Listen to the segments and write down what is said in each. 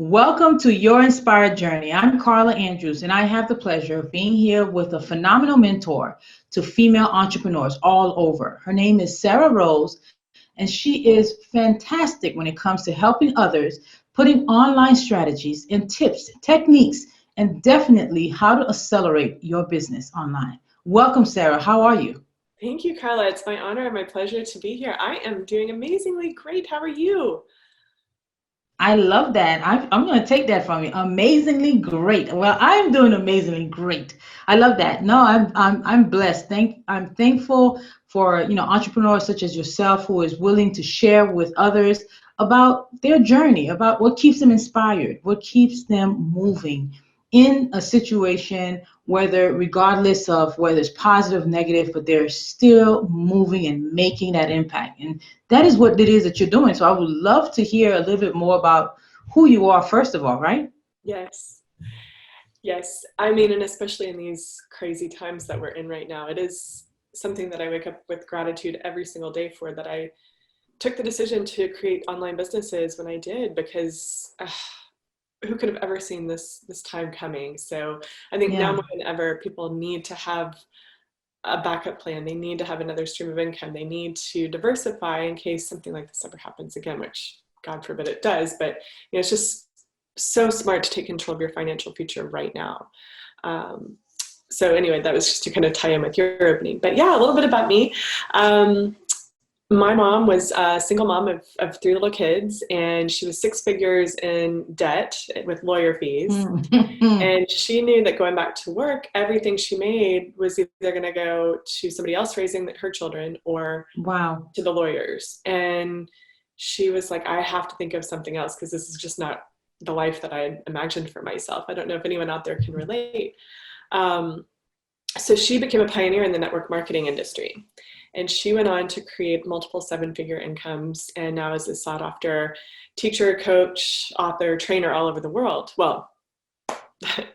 Welcome to Your Inspired Journey. I'm Carla Andrews, and I have the pleasure of being here with a phenomenal mentor to female entrepreneurs all over. Her name is Sarah Rose, and she is fantastic when it comes to helping others, putting online strategies and tips, techniques, and definitely how to accelerate your business online. Welcome, Sarah. How are you? Thank you, Carla. It's my honor and my pleasure to be here. I am doing amazingly great. How are you? I love that. I'm going to take that from you. Amazingly great. Well, I'm doing amazingly great. I love that. No, I'm blessed. I'm thankful for entrepreneurs such as yourself who is willing to share with others about their journey, about what keeps them inspired, what keeps them moving in a situation, whether regardless of whether it's positive, negative, but they're still moving and making that impact. And that is what it is that you're doing. So I would love to hear a little bit more about who you are, first of all, right? Yes. Yes. I mean, and especially in these crazy times that we're in right now, it is something that I wake up with gratitude every single day for, that I took the decision to create online businesses when I did, because who could have ever seen this time coming? So I think now Yeah. more than ever, people need to have a backup plan. They need to have another stream of income. They need to diversify in case something like this ever happens again, which God forbid it does. But it's just so smart to take control of your financial future right now. So anyway, that was just to kind of tie in with your opening. But yeah, a little bit about me. My mom was a single mom of three little kids, and she was six figures in debt with lawyer fees. And she knew that going back to work, everything she made was either going to go to somebody else raising her children or Wow. to the lawyers. And she was like, I have to think of something else, because this is just not the life that I imagined for myself. I don't know if anyone out there can relate. So she became a pioneer in the network marketing industry. And she went on to create multiple seven-figure incomes, and now is a sought-after teacher, coach, author, trainer all over the world. Well,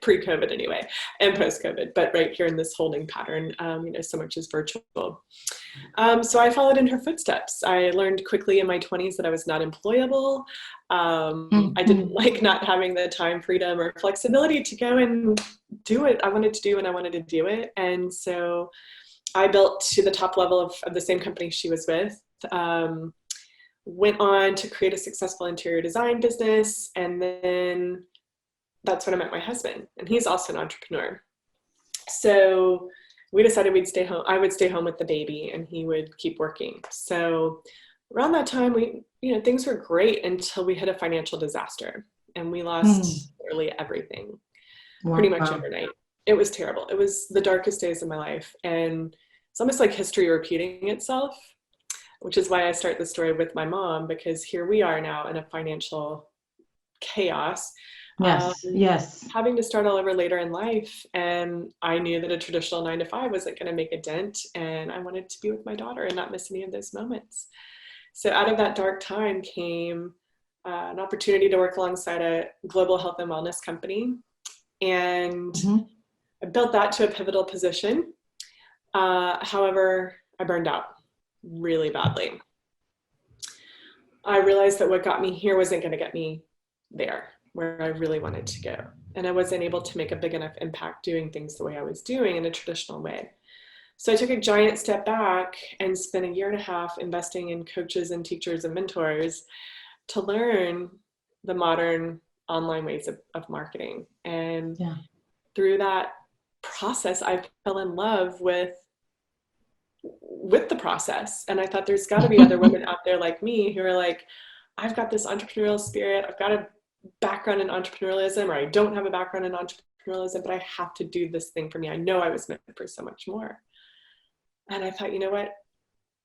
pre-COVID anyway, and post-COVID, but right here in this holding pattern, so much is virtual. So I followed in her footsteps. I learned quickly in my 20s that I was not employable. I didn't like not having the time, freedom, or flexibility to go and do what I wanted to do when I wanted to do it. And so I built to the top level of the same company she was with. Went on to create a successful interior design business, and then that's when I met my husband, and he's also an entrepreneur. So we decided we'd stay home. I would stay home with the baby, and he would keep working. So around that time, things were great until we hit a financial disaster, and we lost nearly everything, pretty much overnight. It was terrible. It was the darkest days of my life, and it's almost like history repeating itself, which is why I start the story with my mom, because here we are now in a financial chaos. Yes. Having to start all over later in life. And I knew that a traditional 9 to 5 wasn't going to make a dent. And I wanted to be with my daughter and not miss any of those moments. So out of that dark time came an opportunity to work alongside a global health and wellness company. And I built that to a pivotal position. However, I burned out really badly. I realized that what got me here wasn't going to get me there, where I really wanted to go. And I wasn't able to make a big enough impact doing things the way I was doing in a traditional way. So I took a giant step back and spent 1.5 years investing in coaches and teachers and mentors to learn the modern online ways of marketing. And through that process, I fell in love with the process. And I thought there's got to be other women out there like me who are like, I've got this entrepreneurial spirit. I've got a background in entrepreneurialism, or I don't have a background in entrepreneurialism, but I have to do this thing for me. I know I was meant for so much more. And I thought, you know what?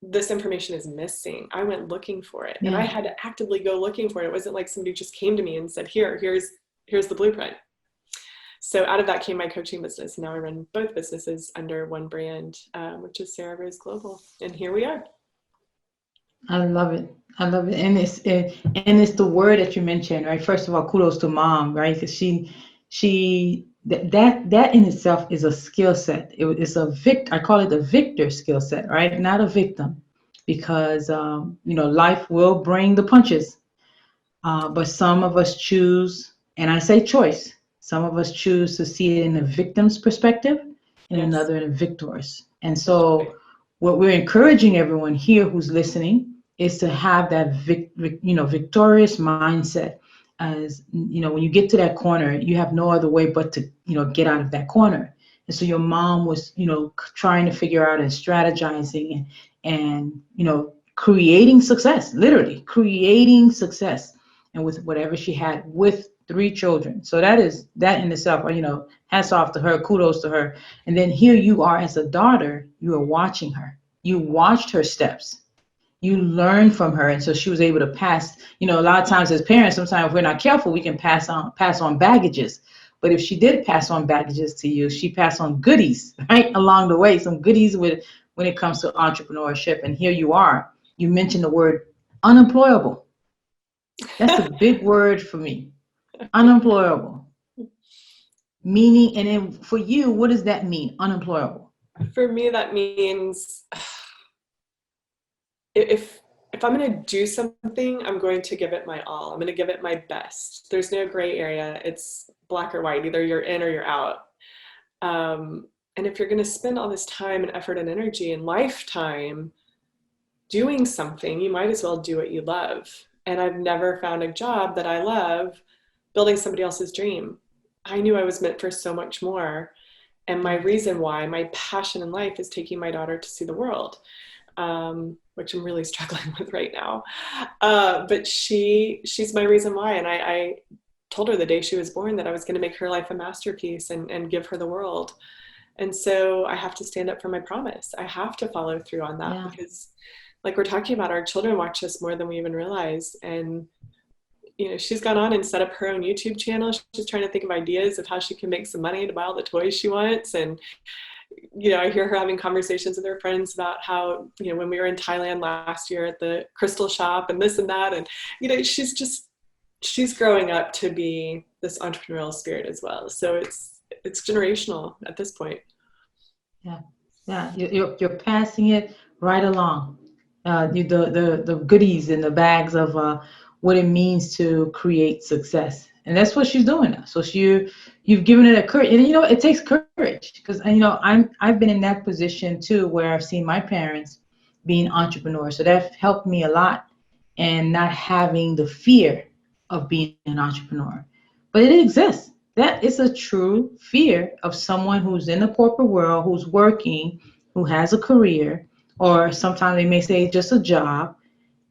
This information is missing. I went looking for it, and I had to actively go looking for it. It wasn't like somebody just came to me and said, here's the blueprint. So out of that came my coaching business. Now I run both businesses under one brand, which is Sarah Rose Global. And here we are. I love it. And it's the word that you mentioned, right? First of all, kudos to mom, right? Because that in itself is a skill set. It's I call it a victor skill set, right? Not a victim, because life will bring the punches, but some of us choose And I say choice. Some of us choose to see it in a victim's perspective and Yes, another in a victor's. And that's so right. what we're encouraging everyone here who's listening is to have that victorious mindset. As you know, when you get to that corner, you have no other way but to, get out of that corner. And so your mom was, trying to figure out and strategizing and creating success, literally creating success, and with whatever she had with three children. So that in itself, hats off to her, kudos to her. And then here you are as a daughter, you are watching her. You watched her steps. You learned from her, and so she was able to pass. A lot of times as parents, sometimes if we're not careful, we can pass on baggages. But if she did pass on baggages to you, she passed on goodies, right, along the way, some goodies with when it comes to entrepreneurship. And here you are. You mentioned the word unemployable. That's a big word for me. Unemployable. Meaning, and then for you, what does that mean? Unemployable. For me, that means if I'm going to do something, I'm going to give it my all. I'm going to give it my best. There's no gray area. It's black or white. Either you're in or you're out. And if you're going to spend all this time and effort and energy and lifetime doing something, you might as well do what you love. And I've never found a job that I love building somebody else's dream. I knew I was meant for so much more. And my Yeah. reason why, my passion in life is taking my daughter to see the world, which I'm really struggling with right now. But she's my reason why. And I told her the day she was born that I was going to make her life a masterpiece and give her the world. And so I have to stand up for my promise. I have to follow through on that Yeah. because, like we're talking about, our children watch us more than we even realize. And she's gone on and set up her own YouTube channel. She's trying to think of ideas of how she can make some money to buy all the toys she wants. And I hear her having conversations with her friends about how, when we were in Thailand last year at the crystal shop and this and that. And, she's growing up to be this entrepreneurial spirit as well. So it's generational at this point. Yeah, yeah, you're passing it right along. The goodies in the bags of what it means to create success, and that's what she's doing now. So you've given it a courage, and it takes courage because I've been in that position too, where I've seen my parents being entrepreneurs, so that helped me a lot, and not having the fear of being an entrepreneur. But it exists. That is a true fear of someone who's in the corporate world, who's working, who has a career, or sometimes they may say just a job.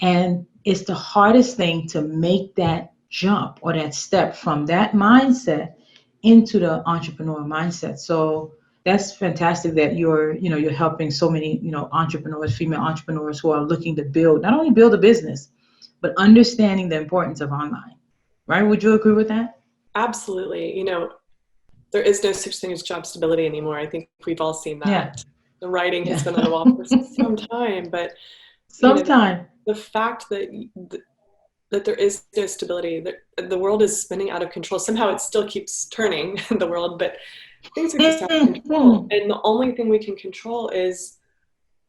And it's the hardest thing to make that jump or that step from that mindset into the entrepreneur mindset. So that's fantastic that you're helping so many, entrepreneurs, female entrepreneurs who are looking to build, not only build a business, but understanding the importance of online. Right? Would you agree with that? Absolutely. There is no such thing as job stability anymore. I think we've all seen Yeah. that. The writing has Yeah. been on the wall for some time, but you know, Sometime. the fact that there is no stability, that the world is spinning out of control. Somehow it still keeps turning in the world, but things are just out of control. And the only thing we can control is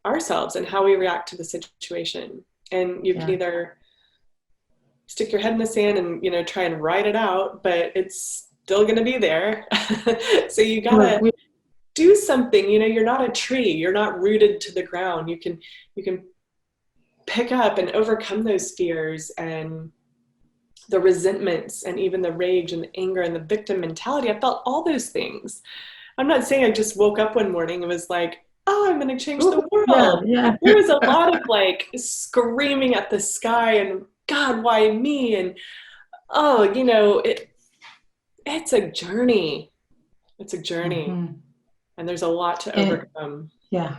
ourselves and how we react to the situation. And you can Yeah. either stick your head in the sand and try and ride it out, but it's still going to be there. So you Look, gotta do something. You're not a tree, you're not rooted to the ground. You can pick up and overcome those fears and the resentments and even the rage and the anger and the victim mentality. I felt all those things. I'm not saying I just woke up one morning and was like, oh, I'm going to change the yeah, world. yeah. There was a lot of like screaming at the sky and God, why me? And oh, it's a journey. It's a journey, Hmm. and there's a lot to And overcome. yeah.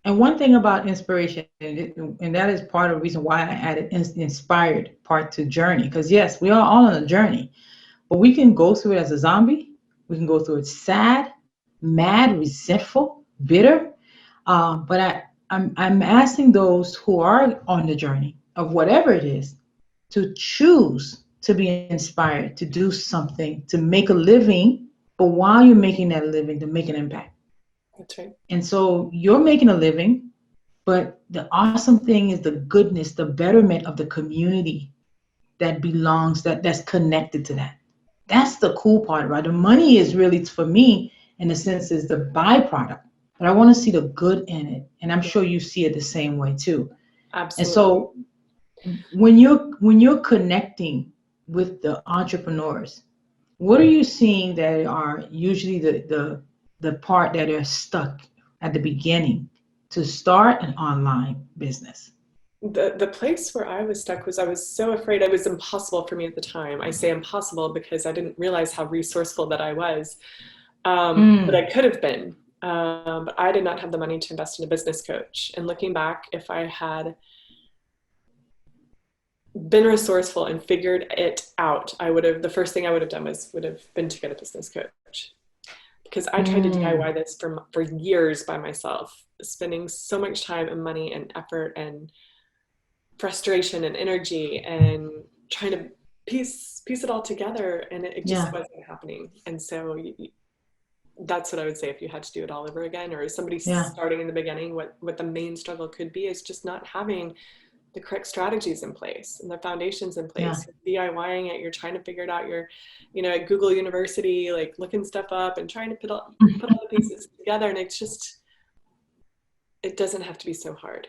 And one thing about inspiration, and that is part of the reason why I added inspired part to journey. Because yes, we are all on a journey, but we can go through it as a zombie. We can go through it sad, mad, resentful, bitter. But I'm asking those who are on the journey of whatever it is to choose to be inspired, to do something, to make a living, but while you're making that living, to make an impact. That's right. And so you're making a living, but the awesome thing is the goodness, the betterment of the community that belongs, that's connected to that. That's the cool part, right? The money is really, for me, in a sense, is the byproduct. But I want to see the good in it. And I'm Yeah, sure you see it the same way too. And absolutely. so when you're connecting with the entrepreneurs, what are you seeing that are usually the part that are stuck at the beginning to start an online business? The place where I was stuck was I was so afraid. It was impossible for me at the time. I say impossible because I didn't realize how resourceful that I was. But I Mm, could have been. But I did not have the money to invest in a business coach. And looking back, if I had been resourceful and figured it out, I would have, the first thing I would have done was would have been to get a business coach. Because I tried to mm, DIY this for years by myself, spending so much time and money and effort and frustration and energy and trying to piece it all together, and it just yeah, wasn't happening. And so that's what I would say if you had to do it all over again, or somebody yeah, starting in the beginning, what the main struggle could be is just not having the correct strategies in place and the foundations in yeah. place. You're DIYing it, you're trying to figure it out, you're, at Google University, like looking stuff up and trying to put all the pieces together. And it's just, it doesn't have to be so hard.